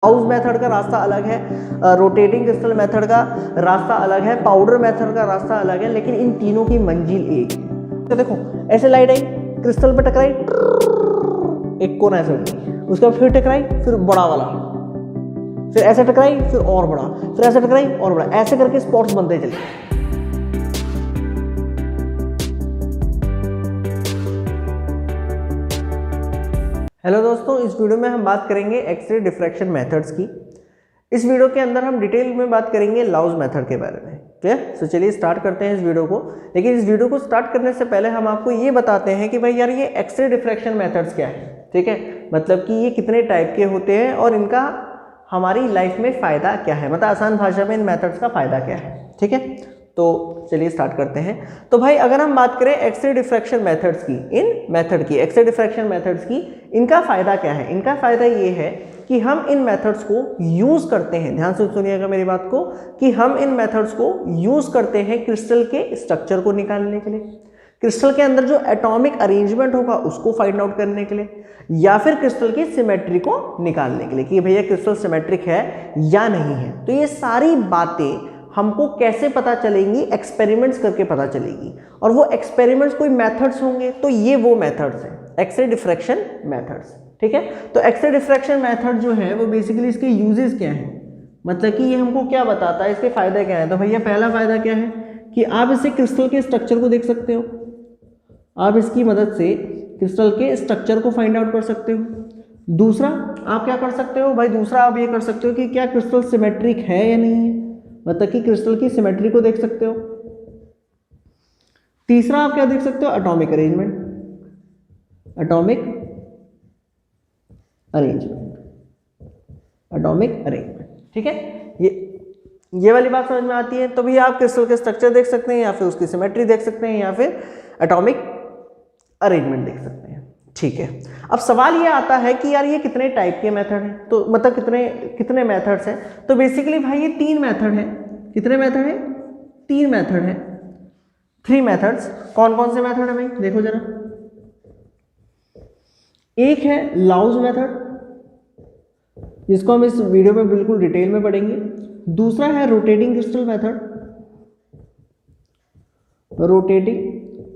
House method का रास्ता अलग है, रोटेटिंग क्रिस्टल मेथड का रास्ता अलग है, पाउडर मेथड का रास्ता अलग है, लेकिन इन तीनों की मंजिल एक है। तो देखो ऐसे लाइट आई, क्रिस्टल पे टकराई, एक कोना ऐसे उठी, उसके बाद फिर टकराई, फिर बड़ा वाला, फिर ऐसे टकराई, फिर और बड़ा, फिर ऐसे टकराई और बड़ा, ऐसे करके स्पॉट्स बनते चले। हेलो दोस्तों, इस वीडियो में हम बात करेंगे एक्सरे डिफ्रैक्शन मेथड्स की। इस वीडियो के अंदर हम डिटेल में बात करेंगे लाउस मेथड के बारे में। क्लियर? तो चलिए स्टार्ट करते हैं इस वीडियो को। लेकिन इस वीडियो को स्टार्ट करने से पहले हम आपको ये बताते हैं कि भाई यार ये एक्सरे डिफ्रैक्शन मेथड्स क्या है। ठीक है, मतलब कि ये कितने टाइप के होते हैं और इनका हमारी लाइफ में फ़ायदा क्या है, मतलब आसान भाषा में इन मेथड्स का फ़ायदा क्या है। ठीक है, तो चलिए स्टार्ट करते हैं। तो भाई अगर हम बात करें एक्सरे डिफ्रैक्शन मेथड्स की, इन मेथड की, एक्सरे डिफ्रैक्शन मेथड्स की, इनका फ़ायदा क्या है? इनका फ़ायदा ये है कि हम इन मेथड्स को यूज़ करते हैं, ध्यान से सुनिएगा मेरी बात को, कि हम इन मेथड्स को यूज़ करते हैं क्रिस्टल के स्ट्रक्चर को निकालने के लिए, क्रिस्टल के अंदर जो एटॉमिक अरेंजमेंट होगा उसको फाइंड आउट करने के लिए, या फिर क्रिस्टल की सिमेट्री को निकालने के लिए कि भैया क्रिस्टल सिमेट्रिक है या नहीं है। तो ये सारी बातें हमको कैसे पता चलेंगी? एक्सपेरिमेंट्स करके पता चलेगी, और वो एक्सपेरिमेंट्स कोई मेथड्स होंगे, तो ये वो मेथड्स हैं एक्सरे डिफ्रैक्शन मेथड्स। ठीक है, तो एक्सरे डिफ्रैक्शन मेथड जो है वो बेसिकली इसके यूजेस क्या हैं, मतलब कि ये हमको क्या बताता है, इसके फायदे क्या हैं। तो भैया पहला फायदा क्या है कि आप इससे क्रिस्टल के स्ट्रक्चर को देख सकते हो, आप इसकी मदद से क्रिस्टल के स्ट्रक्चर को फाइंड आउट कर सकते हो। दूसरा आप क्या कर सकते हो भाई, दूसरा आप ये कर सकते हो कि क्या क्रिस्टल सिमेट्रिक है या नहीं है, मतलब कि क्रिस्टल की सिमेट्री को देख सकते हो। तीसरा आप क्या देख सकते हो, atomic arrangement, atomic arrangement, atomic arrangement. ठीक है, ये वाली बात समझ में आती है। तो भैया आप क्रिस्टल के स्ट्रक्चर देख सकते हैं, या फिर उसकी सिमेट्री देख सकते हैं, या फिर एटॉमिक अरेंजमेंट देख सकते हैं। ठीक है, अब सवाल ये आता है कि यार ये कितने टाइप के मेथड हैं, तो मतलब कितने मेथड्स हैं। तो बेसिकली भाई ये 3 मेथड हैं। कितने मेथड हैं? 3 मेथड हैं, 3 मेथड्स। कौन कौन से मेथड है भाई, देखो जरा। एक है लाउस मेथड, जिसको हम इस वीडियो में बिल्कुल डिटेल में पढ़ेंगे। दूसरा है rotating crystal method, rotating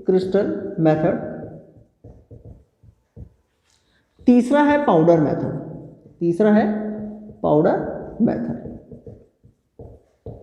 crystal method. तीसरा है पाउडर मेथड, तीसरा है पाउडर मेथड।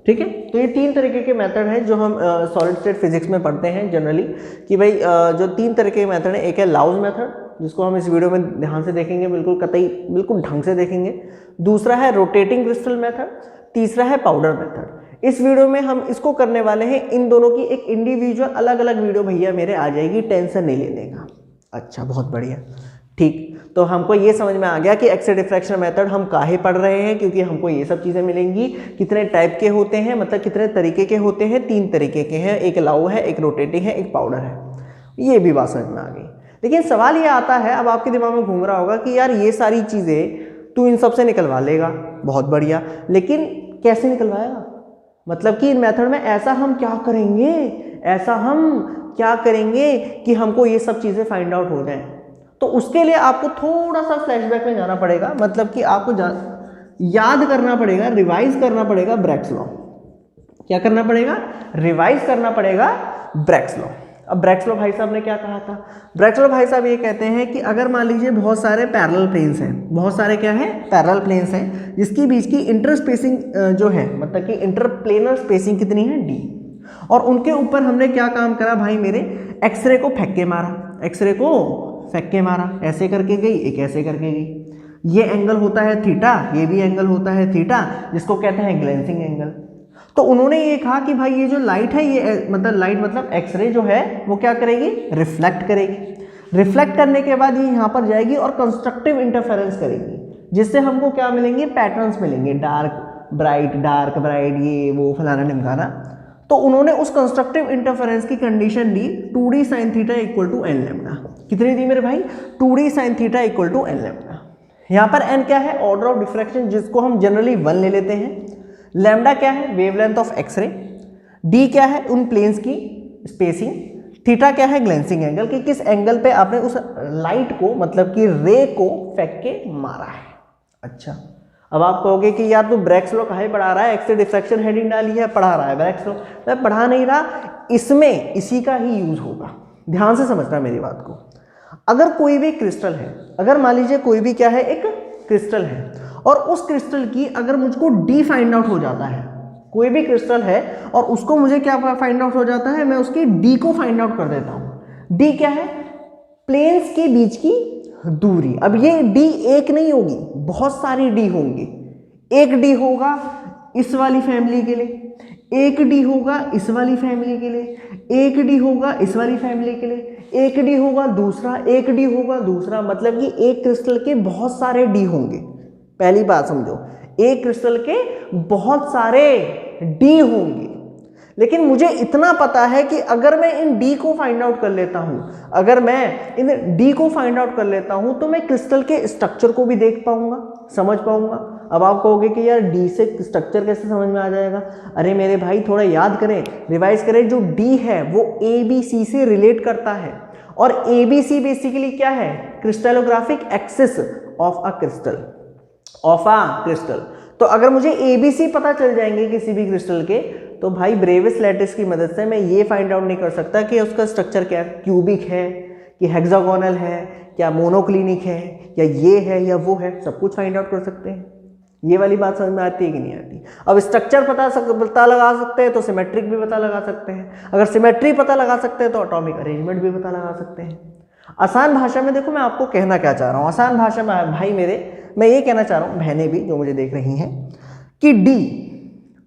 ठीक है, तो ये 3 तरीके के मेथड हैं जो हम सॉलिड स्टेट फिजिक्स में पढ़ते हैं जनरली, कि भाई जो 3 तरीके के मेथड हैं, एक है लाउस मेथड जिसको हम इस वीडियो में ध्यान से देखेंगे, बिल्कुल कतई बिल्कुल ढंग से देखेंगे। दूसरा है रोटेटिंग क्रिस्टल मेथड, तीसरा है पाउडर मेथड। इस वीडियो में हम इसको करने वाले हैं, इन दोनों की एक इंडिविजुअल अलग अलग वीडियो भैया मेरे आ जाएगी, टेंशन नहीं लेने का। अच्छा, बहुत बढ़िया, ठीक। तो हमको ये समझ में आ गया कि एक्सरे डिफ्रैक्शन मेथड हम काहे पढ़ रहे हैं, क्योंकि हमको ये सब चीज़ें मिलेंगी। कितने टाइप के होते हैं, मतलब कितने तरीके के होते हैं? 3 तरीके के हैं, एक लाउ है, एक रोटेटिंग है, एक पाउडर है। ये भी बात समझ में आ गई। लेकिन सवाल ये आता है, अब आपके दिमाग में घूम रहा होगा कि यार ये सारी चीज़ें तू इन सब से निकलवा लेगा, बहुत बढ़िया, लेकिन कैसे निकलवाएगा? मतलब कि इन मेथड में ऐसा हम क्या करेंगे, ऐसा हम क्या करेंगे कि हमको ये सब चीज़ें फाइंड आउट हो जाए। तो उसके लिए आपको थोड़ा सा फ्लैशबैक में जाना पड़ेगा, मतलब कि आपको याद करना पड़ेगा, रिवाइज करना पड़ेगा ब्रैग्स लॉ। क्या करना पड़ेगा? रिवाइज करना पड़ेगा ब्रैग्स लॉ। अब ब्रैग्स लॉ भाई साहब ने क्या कहा था? ब्रैग्स लॉ भाई साहब ये कहते हैं कि अगर मान लीजिए बहुत सारे पैरेलल प्लेन्स हैं, बहुत सारे क्या है, पैरेलल प्लेन्स हैं, जिसकी बीच की इंटरस्पेसिंग जो है, मतलब कि इंटरप्लेनर स्पेसिंग कितनी है, d, और उनके ऊपर हमने क्या काम करा भाई मेरे, एक्सरे को फेंक के मारा, एक्सरे को फेंक के मारा, ऐसे करके गई, एक ऐसे करके गई। ये एंगल होता है थीटा, ये भी एंगल होता है थीटा, जिसको कहते हैं ग्लेंसिंग एंगल। तो उन्होंने ये कहा कि भाई ये जो लाइट है, ये मतलब लाइट मतलब एक्सरे जो है वो क्या करेगी, रिफ्लेक्ट करेगी। रिफ्लेक्ट करने के बाद ये यहाँ पर जाएगी और कंस्ट्रक्टिव इंटरफेरेंस करेगी, जिससे हमको क्या मिलेंगे, पैटर्न्स मिलेंगे, डार्क ब्राइट, ये वो फलाना ढिमकाना। तो उन्होंने उस कंस्ट्रक्टिव इंटरफेरेंस की कंडीशन दी 2d sin theta equal to n lambda. कितनी दी मेरे भाई? 2d sin theta equal to n lambda. यहाँ पर n क्या है, ऑर्डर ऑफ डिफ्रैक्शन, जिसको हम जनरली 1 ले लेते हैं। लैम्डा क्या है, वेवलेंथ ऑफ एक्सरे। d क्या है, उन प्लेन्स की स्पेसिंग। थीटा क्या है, ग्लेंसिंग एंगल, कि किस एंगल पे आपने उस लाइट को, मतलब कि रे को फेंक के मारा है। अच्छा, अब आप कहोगे कि यार तू ब्रैग्स लॉ काहे पढ़ा रहा है, एक्स रे डिफ्रैक्शन हेडिंग डाली है, पढ़ा रहा है ब्रैग्स लॉ। मैं पढ़ा नहीं रहा, इसमें इसी का ही यूज होगा। ध्यान से समझना मेरी बात को। अगर कोई भी क्रिस्टल है, अगर मान लीजिए कोई भी क्या है, एक क्रिस्टल है, और उस क्रिस्टल की अगर मुझको डी फाइंड आउट हो जाता है, कोई भी क्रिस्टल है और उसको मुझे क्या फाइंड आउट हो जाता है, मैं उसकी डी को फाइंड आउट कर देता हूं। डी क्या है, प्लेन्स के बीच की दूरी। अब ये डी एक नहीं होगी, बहुत सारी डी होंगी। एक डी होगा इस वाली फैमिली के लिए, एक डी होगा इस वाली फैमिली के लिए, एक डी होगा इस वाली फैमिली के लिए, एक डी होगा दूसरा, एक डी होगा दूसरा। मतलब कि एक क्रिस्टल के बहुत सारे डी होंगे। पहली बात समझो, एक क्रिस्टल के बहुत सारे डी होंगे। लेकिन मुझे इतना पता है कि अगर मैं इन डी को फाइंड आउट कर लेता हूं, अगर मैं इन डी को फाइंड आउट कर लेता हूं, तो मैं क्रिस्टल के स्ट्रक्चर को भी देख पाऊंगा, समझ पाऊंगा। अब आप कहोगे कि यार डी से स्ट्रक्चर कैसे समझ में आ जाएगा? अरे मेरे भाई थोड़ा याद करें, रिवाइज करें। जो डी है वो ए बी सी से रिलेट करता है, और ए बी सी बेसिकली क्या है, crystallographic axis of a crystal. तो अगर मुझे ए बी सी पता चल जाएंगे किसी भी क्रिस्टल के, तो भाई ब्रेविस लैटिस की मदद से मैं ये फाइंड आउट नहीं कर सकता कि उसका स्ट्रक्चर क्या है, क्यूबिक है कि हेक्सागोनल है, क्या मोनोक्लिनिक है, या ये है या वो है, सब कुछ फाइंड आउट कर सकते हैं। ये वाली बात समझ में आती है कि नहीं आती? अब स्ट्रक्चर पता लगा सकते हैं तो सिमेट्रिक भी पता लगा सकते हैं, अगर सिमेट्री पता लगा सकते हैं तो एटॉमिक अरेंजमेंट भी पता लगा सकते हैं। आसान भाषा में देखो मैं आपको कहना क्या चाह रहा हूँ, आसान भाषा में भाई मेरे, मैं ये कहना चाह रहा हूँ, बहनें भी जो मुझे देख रही हैं, कि डी,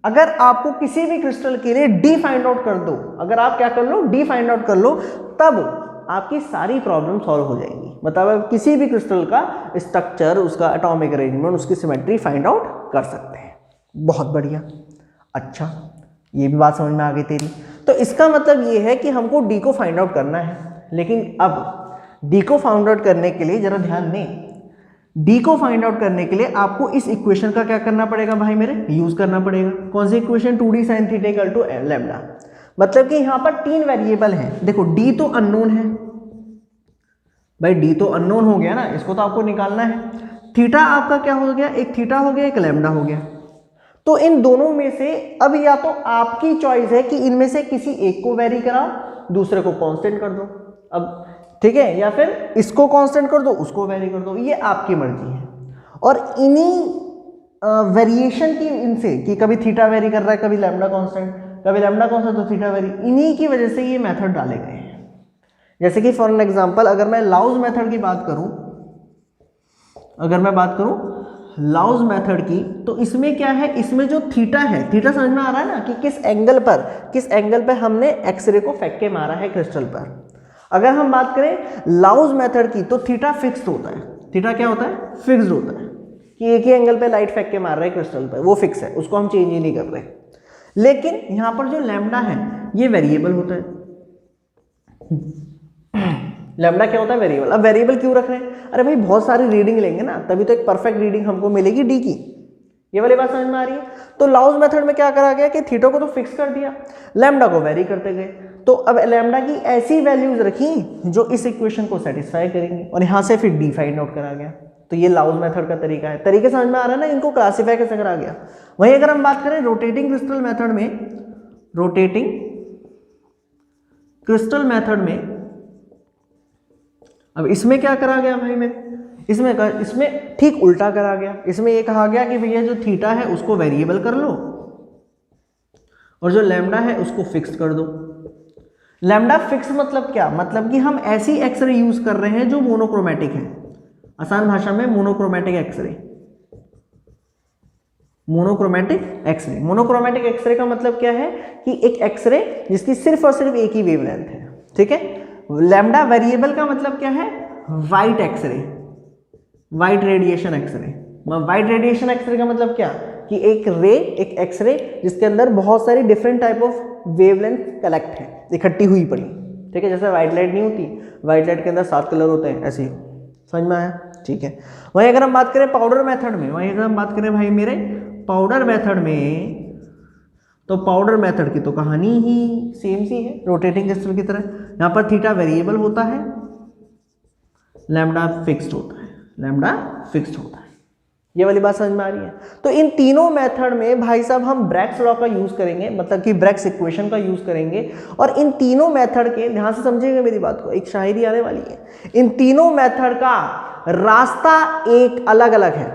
अगर आपको किसी भी क्रिस्टल के लिए डी फाइंड आउट कर दो, अगर आप क्या कर लो, डी फाइंड आउट कर लो, तब आपकी सारी प्रॉब्लम सॉल्व हो जाएगी। मतलब आप किसी भी क्रिस्टल का स्ट्रक्चर, उसका एटॉमिक अरेंजमेंट, उसकी सिमेट्री फाइंड आउट कर सकते हैं। बहुत बढ़िया। अच्छा, ये भी बात समझ में आ गई तेरी। तो इसका मतलब ये है कि हमको डी को फाइंड आउट करना है। लेकिन अब डी को फाइंड आउट करने के लिए जरा ध्यान दें, डी को फाइंड आउट करने के लिए आपको इस इक्वेशन का क्या करना पड़ेगा भाई मेरे, यूज करना पड़ेगा। कौन सी equation? 2d sin theta equal to lambda. मतलब कि यहां पर 3 वेरिएबल हैं। देखो डी तो अननोन है भाई, डी तो अननोन हो गया ना, इसको तो आपको निकालना है। थीटा आपका क्या हो गया, एक थीटा हो गया, एक लैम्डा हो गया। तो इन दोनों में से अब या तो आपकी चॉइस है कि इनमें से किसी एक को वेरी कराओ, दूसरे को कांस्टेंट कर दो। अब ठीक है, या फिर इसको कांस्टेंट कर दो, उसको वेरी कर दो, ये आपकी मर्जी है। और इन्हीं वेरिएशन की, इनसे कि कभी थीटा वेरी कर रहा है, कभी लैम्डा कांस्टेंट, कभी लैम्डा कांस्टेंट तो थीटा वेरी, इन्हीं की वजह से ये मेथड डाले गए हैं। जैसे कि फॉर एन एग्जांपल अगर मैं लाउस मेथड की बात करूं, अगर मैं बात करूं लाउस मेथड की, तो इसमें क्या है, इसमें जो थीटा है, थीटा समझ में आ रहा है ना कि किस एंगल पर हमने एक्सरे को फेंक के मारा है क्रिस्टल पर। अगर हम बात करें लाउस मेथड की, तो थीटा फिक्स्ड होता है। थीटा क्या होता है? फिक्स्ड होता है कि एक ही एंगल पे लाइट फेंक के मार रहे हैं क्रिस्टल पर, वो फिक्स है, उसको हम चेंज ही नहीं कर रहे। लेकिन यहां पर जो लैम्डा है ये वेरिएबल होता है। लैम्डा क्या होता है? वेरिएबल। अब वेरिएबल क्यों रख रहे हैं? अरे भाई बहुत सारी रीडिंग लेंगे ना, तभी तो एक परफेक्ट रीडिंग हमको मिलेगी डी की। ये वाली बात समझ में आ रही है? तो लाउस मेथड में क्या करा गया कि थीटा को तो फिक्स कर दिया, लैम्डा को वेरी करते गए। तो अब लैम्डा की ऐसी वैल्यूज रखी जो इस इक्वेशन को सेटिस्फाई करेंगी, और यहां से फिर डी फाइंड आउट करा गया। तो ये लाउस मेथड का तरीका है। तरीके समझ में आ रहा है ना, इनको क्लासीफाई कैसे करा गया। वहीं अगर हम बात करें रोटेटिंग क्रिस्टल मेथड में, रोटेटिंग क्रिस्टल मेथड में, अब इसमें क्या करा गया भाई मेरे, इसमें ठीक उल्टा करा गया। इसमें ये कहा गया कि भैया जो थीटा है उसको वेरिएबल कर लो, और जो लैम्डा है उसको फिक्स कर दो। लैम्डा फिक्स मतलब क्या? मतलब कि हम ऐसी एक्सरे यूज कर रहे हैं जो मोनोक्रोमेटिक है। आसान भाषा में मोनोक्रोमेटिक एक्सरे। मोनोक्रोमेटिक एक्सरे का मतलब क्या है कि एक एक्सरे जिसकी सिर्फ और सिर्फ एक ही वेवलेंथ है। ठीक है। लैम्डा वेरिएबल का मतलब क्या है? White x ray, white radiation x ray. White radiation x ray का मतलब क्या कि एक रे, एक एक्सरे जिसके अंदर बहुत सारी different type of wavelength collect है, इकट्ठी हुई पड़ी। ठीक है, जैसे व्हाइट लाइट नहीं होती, व्हाइट लाइट के अंदर 7 कलर होते हैं, ऐसे ही। समझ में आया? ठीक है। वहीं अगर हम बात करें पाउडर मेथड में, वहीं अगर हम बात करें भाई मेरे पाउडर मेथड में, तो पाउडर मेथड की तो कहानी ही सेम सी है रोटेटिंग क्रिस्टल की तरह। यहाँ पर थीटा वेरिएबल होता है, लैम्डा फिक्स्ड होता है, लैम्डा फिक्स्ड होता है। ये वाली बात समझ में आ रही है। तो इन तीनों मेथड में भाई साहब हम ब्रैग्स लॉ का यूज करेंगे, मतलब कि ब्रैग्स इक्वेशन का यूज करेंगे। और इन तीनों मेथड के, ध्यान से समझिएगा मेरी बात को, एक शायरी आने वाली है, इन तीनों मेथड का रास्ता एक अलग अलग है।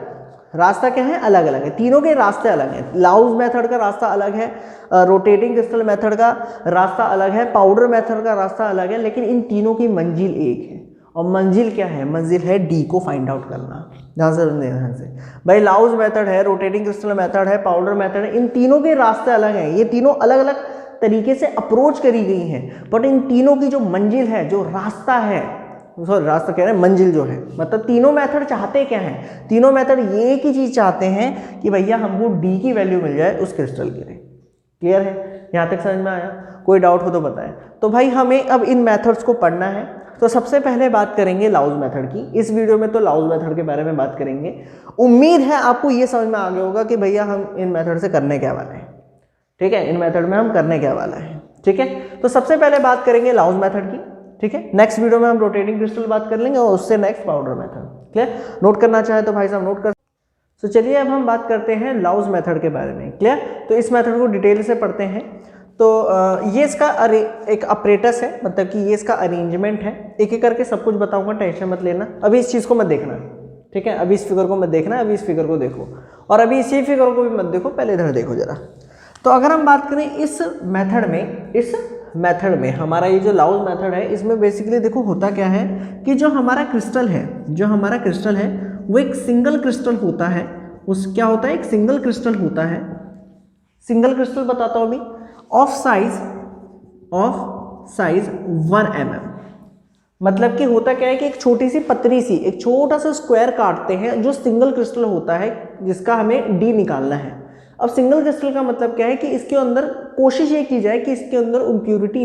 रास्ता क्या है? अलग अलग है, तीनों के रास्ते अलग हैं। लाउस मेथड का रास्ता अलग है, रोटेटिंग क्रिस्टल मेथड का रास्ता अलग है, पाउडर मेथड का रास्ता अलग है, लेकिन इन तीनों की मंजिल एक है। और मंजिल क्या है? मंजिल है डी को फाइंड आउट करना। ध्यान से भाई, लाउस मेथड है, रोटेटिंग क्रिस्टल मेथड है, पाउडर मेथड है, इन तीनों के रास्ते अलग हैं। ये तीनों अलग अलग तरीके से अप्रोच करी गई हैं, बट इन तीनों की जो मंजिल है, जो रास्ता है, सॉरी रास्ता कह रहे हैं, मंजिल जो है, मतलब तीनों मेथड चाहते क्या हैं? तीनों मेथड ये एक ही चीज चाहते हैं कि भैया हमको डी की वैल्यू मिल जाए उस क्रिस्टल के लिए। क्लियर है? यहाँ तक समझ में आया? कोई डाउट हो तो बताएं। तो भाई हमें अब इन मेथड्स को पढ़ना है। तो सबसे पहले बात करेंगे लाउस मेथड की। इस वीडियो में तो लाउस मेथड के बारे में बात करेंगे। उम्मीद है आपको ये समझ में आ गया होगा कि भैया हम इन मेथड से करने क्या वाले हैं। ठीक है, इन मेथड में हम करने क्या वाला है। ठीक है, तो सबसे पहले बात करेंगे लाउस मेथड की। ठीक है, नेक्स्ट वीडियो में हम रोटेटिंग क्रिस्टल बात कर लेंगे और उससे next powder method. Clear? Note करना चाहे तो भाई साहब नोट कर। तो चलिए अब हम बात करते हैं लाउस मेथड के बारे में। क्लियर? तो इस मेथड को डिटेल से पढ़ते हैं। तो ये इसका एक अपरेटस है, मतलब कि ये इसका अरेंजमेंट है। एक एक करके सब कुछ बताऊंगा, टेंशन मत लेना। अभी इस चीज़ को मत देखना, ठीक है? अभी इस फिगर को मत देखना, अभी इस फिगर को देखो, और अभी इसी फिगर को भी मत देखो, पहले इधर देखो जरा। तो अगर हम बात करें इस मेथड में हमारा ये जो लाउस मेथड है, इसमें बेसिकली देखो होता क्या है कि जो हमारा क्रिस्टल है वो एक सिंगल क्रिस्टल होता है। उस क्या होता है? एक सिंगल क्रिस्टल होता है। सिंगल क्रिस्टल बताता हूँ अभी, ऑफ साइज 1 mm। मतलब कि होता क्या है कि एक छोटी सी पतली सी एक छोटा सा स्क्वायर काटते हैं जो सिंगल क्रिस्टल होता है, जिसका हमें डी निकालना है। अब सिंगल क्रिस्टल का मतलब क्या है कि इसके अंदर कोशिश ये की जाए कि इसके अंदर इम्प्यूरिटी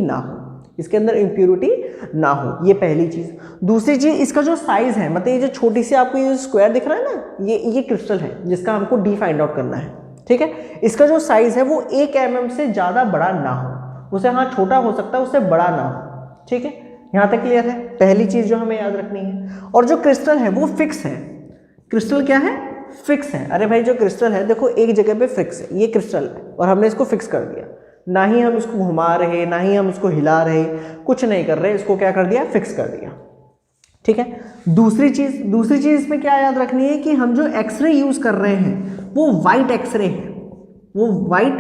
ना हो, ये पहली चीज। दूसरी चीज, इसका जो साइज है, मतलब ये जो छोटी सी आपको ये स्क्वायर दिख रहा है ना, ये क्रिस्टल है जिसका हमको डी फाइंड आउट करना है। ठीक है, इसका जो साइज है वो 1 mm से ज्यादा बड़ा ना हो, उसे हाँ छोटा हो सकता है, उससे बड़ा ना हो। ठीक है, यहां तक क्लियर है? पहली चीज जो हमें याद रखनी है। और जो क्रिस्टल है वो फिक्स है। क्रिस्टल क्या है? फिक्स है। अरे भाई, जो क्रिस्टल है देखो एक जगह पे फिक्स है, ये क्रिस्टल है और हमने इसको फिक्स कर दिया। ना ही हम इसको घुमा रहे, ना ही हम इसको हिला रहे, कुछ नहीं कर रहे, इसको क्या कर दिया? फिक्स कर दिया। ठीक है, दूसरी चीज इसमें क्या याद रखनी है कि हम जो एक्सरे यूज कर रहे हैं वो वाइट एक्सरे है, वो वाइट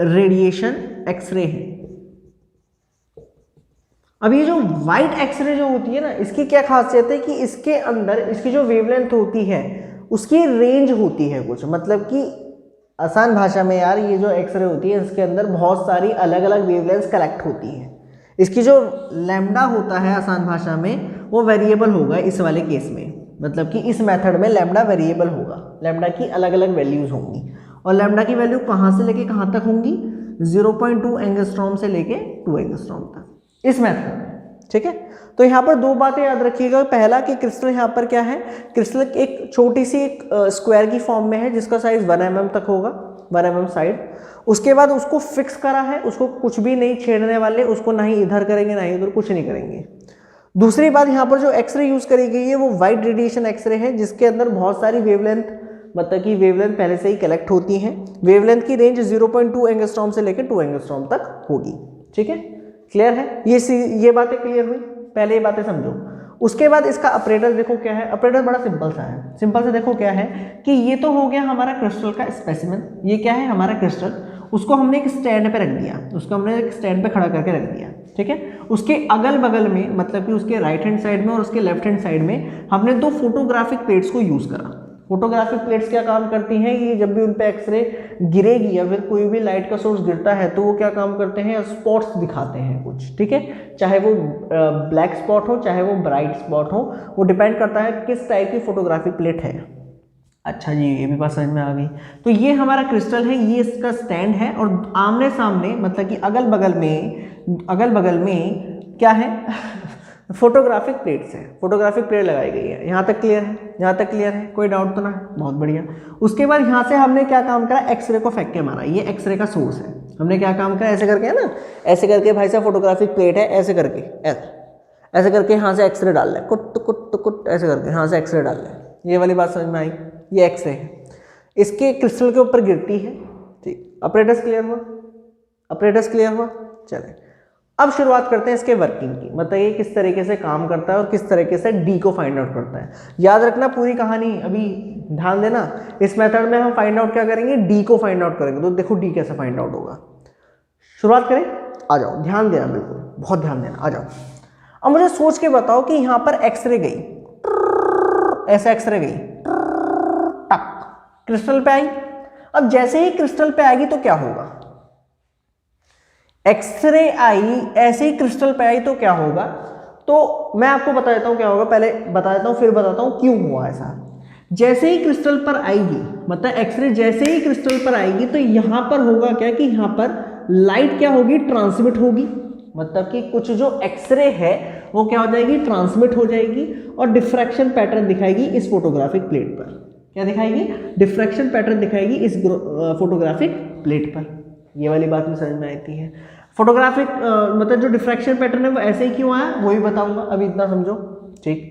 रेडिएशन एक्सरे है। अब ये जो वाइट एक्सरे जो होती है ना, इसकी क्या खासियत है कि इसके अंदर इसकी जो वेवलेंथ होती है उसकी रेंज होती है कुछ, मतलब कि आसान भाषा में यार, ये जो एक्सरे होती है इसके अंदर बहुत सारी अलग अलग वेवलेंथ कलेक्ट होती हैं। इसकी जो लैम्डा होता है आसान भाषा में वो वेरिएबल होगा इस वाले केस में, मतलब कि इस मेथड में लैम्डा वेरिएबल होगा। लैम्डा की अलग अलग वैल्यूज होंगी और लैम्डा की वैल्यू कहाँ से लेके कहाँ तक होंगी? 0.2 एंगस्ट्रॉम से लेके 2 एंगस्ट्रॉम तक इस मेथड में। ठीक है, तो यहाँ पर 2 बातें याद रखिएगा। पहला कि क्रिस्टल यहाँ पर क्या है? क्रिस्टल एक छोटी सी एक स्क्वायर की फॉर्म में है जिसका साइज 1 mm तक होगा, 1 mm साइड। उसके बाद उसको फिक्स करा है, उसको कुछ भी नहीं छेड़ने वाले, उसको ना ही इधर करेंगे ना ही उधर, कुछ नहीं करेंगे। दूसरी बात, यहाँ पर जो एक्सरे यूज करी गई है वो वाइड रेडिएशन एक्सरे है, जिसके अंदर बहुत सारी वेवलेंथ, मतलब कि वेवलेंथ पहले से ही कलेक्ट होती हैं। वेवलेंथ की रेंज 0.2 एंगस्ट्रॉम से लेकर 2 एंगस्ट्रॉम तक होगी। ठीक है, क्लियर है? ये बातें क्लियर हुई? पहले ये बातें समझो। उसके बाद इसका ऑपरेटर देखो क्या है। ऑपरेटर बड़ा सिंपल सा है। सिंपल से देखो क्या है कि ये तो हो गया हमारा क्रिस्टल का स्पेसिमेन। ये क्या है? हमारा क्रिस्टल। उसको हमने एक स्टैंड पे रख दिया, उसको हमने एक स्टैंड पे खड़ा करके रख दिया। ठीक है, उसके अगल बगल में, मतलब कि उसके राइट हैंड साइड में और उसके लेफ्ट हैंड साइड में हमने 2 फोटोग्राफिक प्लेट्स को यूज करा। फोटोग्राफिक प्लेट्स क्या काम करती हैं? ये जब भी उन पे एक्सरे गिरेगी या फिर कोई भी लाइट का सोर्स गिरता है तो वो क्या काम करते हैं? स्पॉट्स दिखाते हैं कुछ। ठीक है, चाहे वो ब्लैक स्पॉट हो चाहे वो ब्राइट स्पॉट हो, वो डिपेंड करता है किस टाइप की फोटोग्राफिक प्लेट है। अच्छा जी, ये भी बात समझ में आ गई। तो ये हमारा क्रिस्टल है, ये इसका स्टैंड है और आमने सामने, मतलब कि अगल बगल में क्या है? फोटोग्राफिक प्लेट्स है, फोटोग्राफिक प्लेट लगाई गई है। यहाँ तक क्लियर है? यहाँ तक क्लियर है? कोई डाउट तो ना? बहुत बढ़िया। उसके बाद यहाँ से हमने क्या काम करा? एक्सरे को फेंक के मारा। ये एक्सरे का सोर्स है। हमने क्या काम करा? ऐसे करके, है ना, ऐसे करके भाई साहब फोटोग्राफिक प्लेट है, ऐसे करके यहाँ से एक्सरे डाल रहे, कुट कुट कुट ऐसे करके यहाँ से एक्सरे डाल रहे। ये वाली बात समझ में आई, ये एक्सरे है, इसके क्रिस्टल के ऊपर गिरती है, ठीक। अपरेटस क्लियर हुआ, अपरेटस क्लियर हुआ। चले अब शुरुआत करते हैं इसके वर्किंग की, मतलब ये किस तरीके से काम करता है और किस तरीके से डी को फाइंड आउट करता है। याद रखना पूरी कहानी, अभी ध्यान देना, इस मेथड में हम फाइंड आउट क्या करेंगे, डी को फाइंड आउट करेंगे। तो देखो डी कैसे फाइंड आउट होगा, शुरुआत करें, आ जाओ, ध्यान देना, बिल्कुल बहुत ध्यान देना, आ जाओ। अब मुझे सोच के बताओ कि यहां पर एक्सरे गई, ऐसे एक्सरे गई, टक क्रिस्टल पे आई। अब जैसे ही क्रिस्टल पे आएगी तो क्या होगा, एक्सरे आई, ऐसे ही क्रिस्टल पे आई तो क्या होगा, तो मैं आपको बता देता हूं क्या होगा, पहले बता देता हूं फिर बताता हूं क्यों हुआ ऐसा। जैसे ही क्रिस्टल पर आएगी, मतलब एक्सरे जैसे ही क्रिस्टल पर आएगी तो यहां पर होगा क्या कि यहां पर लाइट क्या होगी, ट्रांसमिट होगी, मतलब कि कुछ जो एक्सरे है वो क्या हो जाएगी, ट्रांसमिट हो जाएगी और डिफ्रैक्शन पैटर्न दिखाएगी इस फोटोग्राफिक प्लेट पर। क्या दिखाएगी, डिफ्रैक्शन पैटर्न दिखाएगी इस फोटोग्राफिक प्लेट पर। ये वाली बात में समझ में आती है। फोटोग्राफिक मतलब जो डिफ्रैक्शन पैटर्न है वो ऐसे ही क्यों आया वो भी बताऊंगा, अभी इतना समझो, ठीक।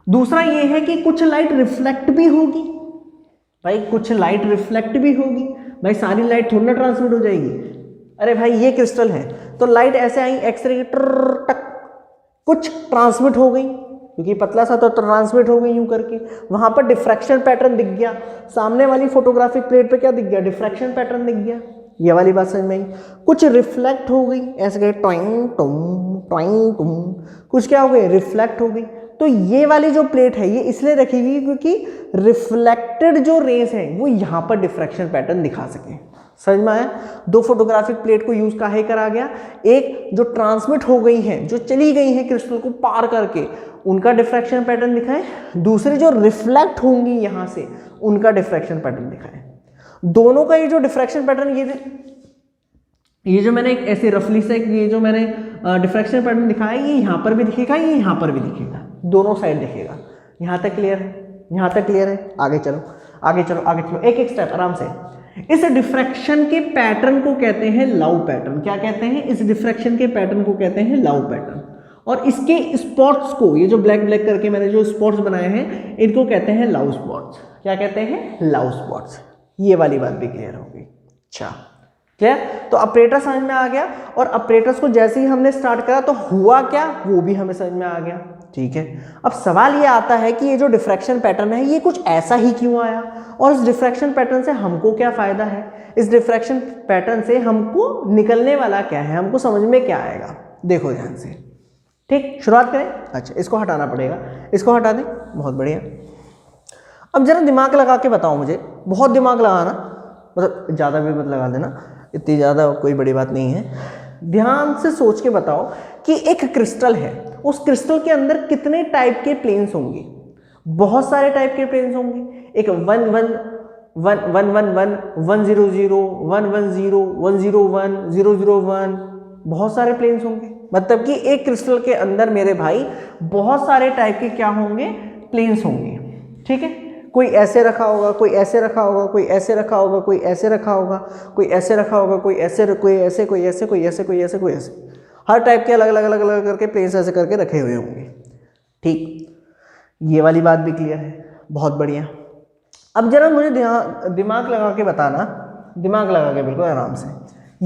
दूसरा ये है कि कुछ लाइट रिफ्लेक्ट भी होगी, भाई कुछ लाइट रिफ्लेक्ट भी होगी, भाई सारी लाइट थोड़ी ना ट्रांसमिट हो जाएगी। अरे भाई ये क्रिस्टल है तो लाइट ऐसे आई, एक्सरे की टक, कुछ ट्रांसमिट हो गई क्योंकि पतला सा तो ट्रांसमिट हो गई यूं करके, वहां पर डिफ्रैक्शन पैटर्न दिख गया, सामने वाली फोटोग्राफिक प्लेट पे क्या दिख गया, डिफ्रैक्शन पैटर्न दिख गया। ये वाली बात समझ में आई। कुछ रिफ्लेक्ट हो गई, ऐसे गए टॉइंग टुम, कुछ क्या हो गई, रिफ्लेक्ट हो गई। तो ये वाली जो प्लेट है ये इसलिए रखेगी क्योंकि रिफ्लेक्टेड जो रेस है वो यहाँ पर डिफ्रैक्शन पैटर्न दिखा सके। समझ में आया, दो फोटोग्राफिक प्लेट को यूज काहे करा गया, एक जो ट्रांसमिट हो गई है, जो चली गई है क्रिस्टल को पार करके, उनका डिफ्रैक्शन पैटर्न दिखाए, दूसरी जो रिफ्लेक्ट होंगी यहां से उनका डिफ्रैक्शन पैटर्न दिखाए। दोनों का ये जो डिफ्रैक्शन पैटर्न, ये जो मैंने एक ऐसे रफली से ये जो मैंने डिफ्रैक्शन पैटर्न दिखाया, ये यहाँ पर भी दिखेगा, ये यहाँ पर भी दिखेगा, दोनों साइड दिखेगा। यहाँ तक क्लियर है, यहाँ तक क्लियर है। आगे चलो, आगे चलो, आगे चलो, एक एक स्टेप आराम से। इस डिफ्रैक्शन के पैटर्न को कहते हैं लाउ पैटर्न। क्या कहते हैं, इस डिफ्रैक्शन के पैटर्न को कहते हैं लाउ पैटर्न। और इसके स्पॉट्स को, ये जो ब्लैक ब्लैक करके मैंने जो स्पॉट्स बनाए हैं, इनको कहते हैं लाउ स्पॉट्स। क्या कहते हैं, लाउ स्पॉट्स। ये वाली बात भी क्लियर होगी। अच्छा क्लियर, तो ऑपरेटर समझ में आ गया। और ऑपरेटर्स को जैसे ही हमने स्टार्ट करा तो हुआ क्या, वो भी हमें समझ में आ गया। ठीक है, अब सवाल ये आता है कि ये जो डिफ्रैक्शन पैटर्न है ये कुछ ऐसा ही क्यों आया, और इस डिफ्रैक्शन पैटर्न से हमको क्या फायदा है, इस डिफ्रैक्शन पैटर्न से हमको निकलने वाला क्या है, हमको समझ में क्या आएगा। देखो ध्यान से, ठीक, शुरुआत करें। अच्छा, इसको हटाना पड़ेगा, इसको हटा दें, बहुत बढ़िया। अब जरा दिमाग लगा के बताओ मुझे, बहुत दिमाग लगाना, मतलब ज़्यादा भी मत लगा देना, इतनी ज़्यादा कोई बड़ी बात नहीं है। ध्यान से सोच के बताओ कि एक क्रिस्टल है, उस क्रिस्टल के अंदर कितने टाइप के प्लेन्स होंगे। बहुत सारे टाइप के प्लेन्स होंगे। एक 1 1 1 1 1 1 1 0 0 1 1 0 1 0 1 0 0 1, बहुत सारे प्लेन्स होंगे। मतलब कि एक क्रिस्टल के अंदर मेरे भाई बहुत सारे टाइप के क्या होंगे, प्लेन्स होंगे। ठीक है, कोई ऐसे रखा होगा, कोई ऐसे रखा होगा, कोई ऐसे रखा होगा, कोई ऐसे रखा होगा, कोई ऐसे रखा होगा, कोई ऐसे, कोई ऐसे, कोई ऐसे, कोई ऐसे, कोई ऐसे, कोई ऐसे, हर टाइप के अलग अलग अलग अलग करके प्लेन्स ऐसे करके रखे हुए होंगे। ठीक, ये वाली बात भी क्लियर है, बहुत बढ़िया। अब जरा मुझे दिमाग लगा के बताना, दिमाग लगा के बिल्कुल आराम से।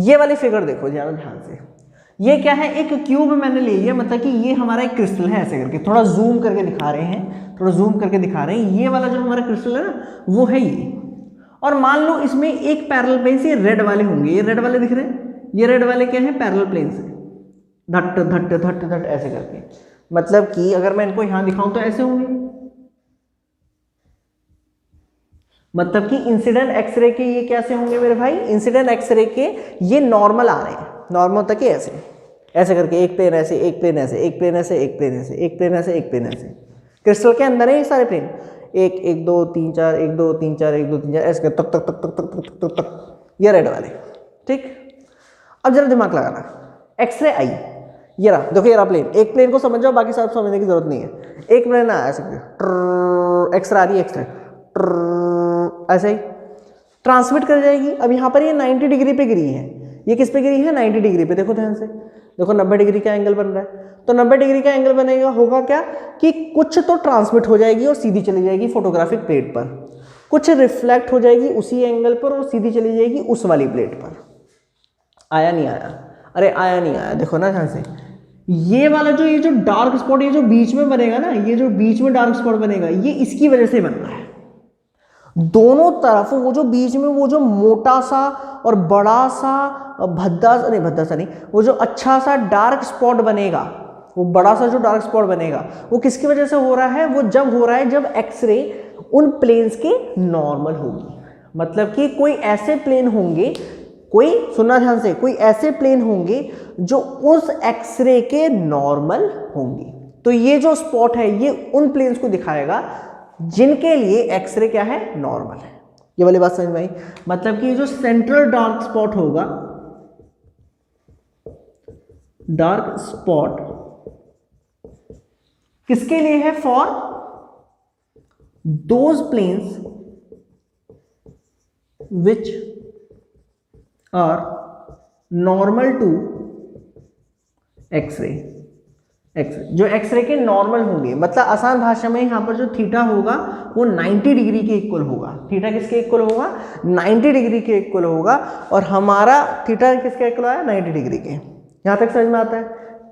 ये वाली फिगर देखो ज़्यादा ध्यान से। ये क्या है, एक क्यूब मैंने ले लिया, मतलब कि ये हमारा एक क्रिस्टल है, ऐसे करके थोड़ा जूम करके दिखा रहे हैं, थोड़ा जूम करके दिखा रहे हैं। ये वाला जो हमारा क्रिस्टल है ना, वो है ये। और मान लो इसमें एक पैरेलल प्लेन से रेड वाले होंगे, ये रेड वाले दिख रहे हैं, ये रेड वाले क्या है, पैरेलल प्लेन से धट धट धट धट ऐसे करके। मतलब कि अगर मैं इनको यहां दिखाऊं तो ऐसे होंगे, मतलब कि इंसिडेंट एक्सरे के ये कैसे होंगे मेरे भाई, इंसिडेंट एक्सरे के ये नॉर्मल आ रहे हैं, नॉर्मल तक ऐसे ऐसे करके, एक प्लेन ऐसे, एक प्लेन ऐसे, एक प्लेन ऐसे, एक प्लेन ऐसे, एक प्लेन ऐसे, एक प्लेन ऐसे। क्रिस्टल के अंदर है ये सारे प्लेन, 1 1 2 3 4 1 2 3 4 1 2 3 4 ऐसे तक तक तक तक तक तक तक तक, ये रेड वाले। ठीक, अब जरा दिमाग लगाना, एक्सरे आई, ये रहा, देखो ये रहा प्लेन, एक प्लेन को समझ जाओ, बाकी सब समझने की जरूरत नहीं है। एक प्लेन आया ऐसे, एक्सरे आ रही है, एक्सरे ऐसे ही ट्रांसमिट कर जाएगी। अब यहाँ पर ये 90 डिग्री पे गिरी है, ये किस पे गिरी है? 90 डिग्री पे। देखो ध्यान से, देखो 90 डिग्री का एंगल बन रहा है। तो 90 डिग्री का एंगल बनेगा, होगा क्या कि कुछ तो ट्रांसमिट हो जाएगी और सीधी चली जाएगी फोटोग्राफिक प्लेट पर, कुछ रिफ्लेक्ट हो जाएगी उसी एंगल पर और सीधी चली जाएगी उस वाली प्लेट पर। आया नहीं आया? अरे आया नहीं आया? देखो ना ध्यान से, ये वाला जो डार्क स्पॉट ये जो बीच में बनेगा ना, ये जो बीच में डार्क स्पॉट बनेगा, ये इसकी वजह से बन रहा है। दोनों तरफ वो जो बीच में वो जो मोटा सा और बड़ा सा भद्दा सा नहीं, वो जो अच्छा सा डार्क स्पॉट बनेगा, वो बड़ा सा जो डार्क स्पॉट बनेगा, वो किसकी वजह से हो रहा है? वो जब हो रहा है जब एक्सरे उन प्लेन्स के नॉर्मल होगी। मतलब कि कोई ऐसे प्लेन होंगे, कोई सुनना ध्यान से, कोई ऐसे प्लेन होंगे जो उस एक्सरे के नॉर्मल होंगे। तो ये जो स्पॉट है ये उन प्लेन्स को दिखाएगा जिनके लिए एक्सरे क्या है? नॉर्मल है। ये वाली बात समझ में आई? मतलब कि ये जो सेंट्रल डार्क स्पॉट होगा, डार्क स्पॉट किसके लिए है? For those planes which are normal to x ray, जो एक्सरे के नॉर्मल होंगे। मतलब आसान भाषा में यहां पर जो थीटा होगा वो 90 डिग्री के इक्वल होगा। थीटा किसके इक्वल होगा? 90 डिग्री के इक्वल होगा। और हमारा थीटा किसके इक्वल आया? 90 डिग्री के। यहां तक समझ में आता है?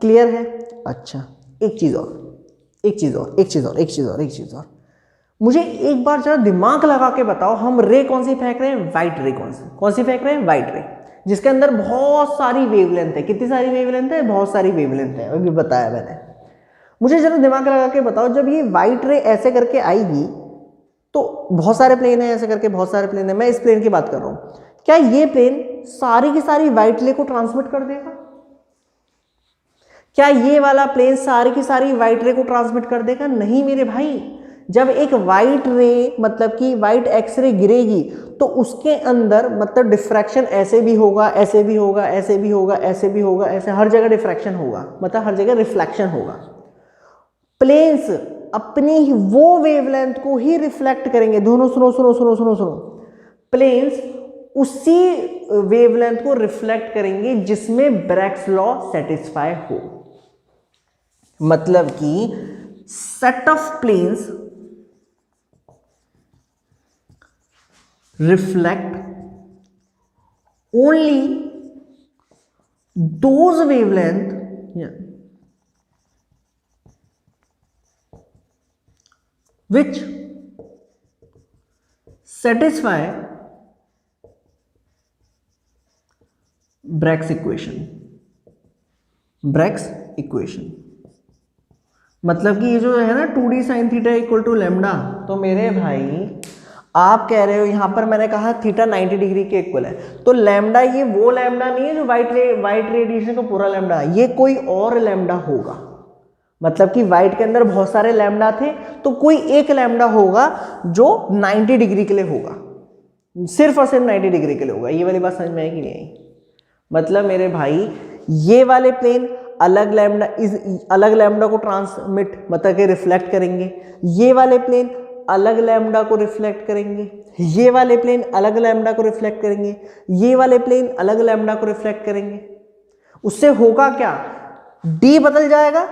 क्लियर है? अच्छा, एक चीज और, मुझे एक बार जरा दिमाग लगा के बताओ, हम रे कौन सी फेंक रहे हैं? व्हाइट रे। कौन सी फेंक रहे हैं? व्हाइट रे, जिसके अंदर बहुत सारी वेवलेंथ है। कितनी सारी वेवलेंथ है? बहुत सारी वेवलेंथ है, अभी बताया मैंने। मुझे जरा दिमाग लगा के बताओ, जब ये व्हाइट रे ऐसे करके आएगी तो बहुत सारे प्लेन है, ऐसे करके बहुत सारे प्लेन है, मैं इस प्लेन की बात कर रहा हूं, क्या ये प्लेन सारी की सारी व्हाइट रे को ट्रांसमिट कर देगा? क्या ये वाला प्लेन सारी की सारी व्हाइट रे को ट्रांसमिट कर देगा? नहीं मेरे भाई। जब एक व्हाइट रे मतलब कि व्हाइट एक्सरे गिरेगी तो उसके अंदर मतलब डिफ्रैक्शन ऐसे भी होगा, ऐसे भी होगा, ऐसे भी होगा, ऐसे भी होगा, ऐसे हर जगह डिफ्रैक्शन होगा, मतलब हर जगह रिफ्लेक्शन होगा। प्लेन्स अपनी वो वेवलेंथ को ही रिफ्लेक्ट करेंगे। दोनों सुनो, प्लेन्स उसी वेवलेंथ को रिफ्लेक्ट करेंगे जिसमें ब्रैग्स लॉ सेटिस्फाई हो। मतलब कि set of planes reflect only those wavelength which satisfy Bragg's equation। मतलब कि ये जो है ना 2d sin theta equal to lambda, तो मेरे भाई आप कह रहे हो यहां पर मैंने कहा थीटा 90 डिग्री के इक्वल है, तो लैम्डा ये वो लैम्डा नहीं है जो व्हाइट रेडिएशन का पूरा लैम्डा, ये कोई और लैम्डा होगा। मतलब कि व्हाइट के अंदर बहुत सारे लैम्डा थे, तो कोई एक लैम्डा होगा जो 90 डिग्री के लिए होगा, सिर्फ और सिर्फ 90 डिग्री के लिए होगा। ये वाली बात समझ में आई कि नहीं आई? मतलब मेरे भाई ये वाले प्लेन अलग लैम्डा को ट्रांसमिट मतलब कि रिफ्लेक्ट करेंगे, ये वाले प्लेन अलग लैम्डा को रिफ्लेक्ट करेंगे, ये वाले प्लेन अलग लैम्डा को रिफ्लेक्ट करेंगे, ये वाले प्लेन अलग लैम्डा को रिफ्लेक्ट करेंगे। उससे होगा क्या? डी बदल जाएगा,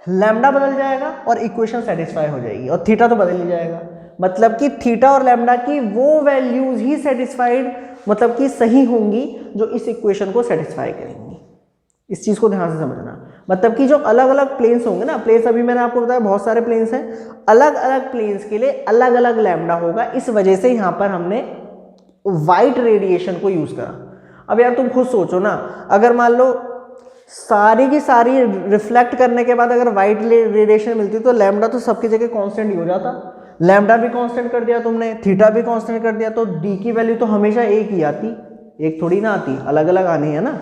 लैम्डा बदल जाएगा और इक्वेशन सेटिस्फाई हो जाएगी, और थीटा तो बदल ही जाएगा। मतलब कि थीटा और लैम्डा की वो वैल्यूज ही सेटिस्फाइड मतलब कि सही होंगी जो इस इक्वेशन को सेटिस्फाई करेंगी। इस चीज को ध्यान से समझना। मतलब कि जो अलग अलग प्लेन्स होंगे ना, प्लेन्स अभी मैंने आपको बताया बहुत सारे प्लेन्स हैं, अलग अलग प्लेन्स के लिए अलग अलग लैम्डा होगा। इस वजह से यहां पर हमने व्हाइट रेडिएशन को यूज करा। अब यार तुम खुद सोचो ना, अगर मान लो सारी की सारी रिफ्लेक्ट करने के बाद अगर व्हाइट रेडिएशन मिलती तो लैम्डा तो सबकी जगह कांस्टेंट ही हो जाता। लैम्डा भी कांस्टेंट कर दिया तुमने, थीटा भी कांस्टेंट कर दिया, तो डी की वैल्यू तो हमेशा एक ही आती, एक थोड़ी ना आती, अलग अलग आनी है ना।